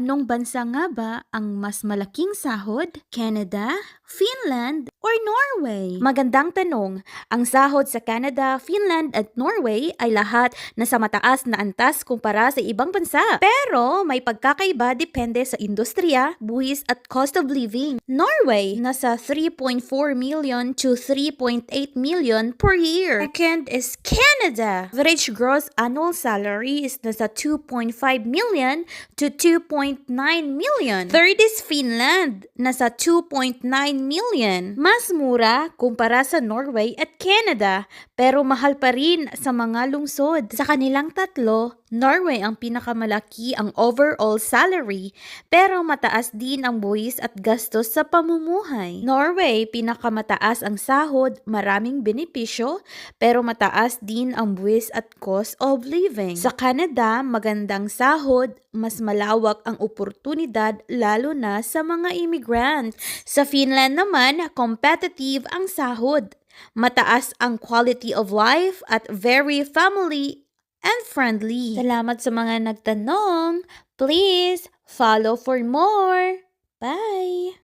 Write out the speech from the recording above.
Anong bansa nga ba ang mas malaking sahod? Canada, Finland, or Norway? Magandang tanong. Ang sahod sa Canada, Finland at Norway ay lahat nasa mataas na antas kumpara sa ibang bansa. Pero may pagkakaiba depende sa industriya, buwis at cost of living. Norway, nasa 3.4 million to 3.8 million per year. Second is Canada. Average gross annual salary is nasa 2.5 million to 2.9 million. Third is Finland, nasa 2.9 million. Mas mura kumpara sa Norway at Canada, pero mahal pa rin sa mga lungsod. Sa kanilang tatlo, Norway ang pinakamalaki ang overall salary, pero mataas din ang buwis at gastos sa pamumuhay. Norway, pinakamataas ang sahod, maraming benepisyo, pero mataas din ang buwis at cost of living. Sa Canada, magandang sahod, mas malawak ang oportunidad lalo na sa mga immigrant. Sa Finland naman, competitive ang sahod. Mataas ang quality of life at very family and friendly. Salamat sa mga nagtanong. Please follow for more. Bye!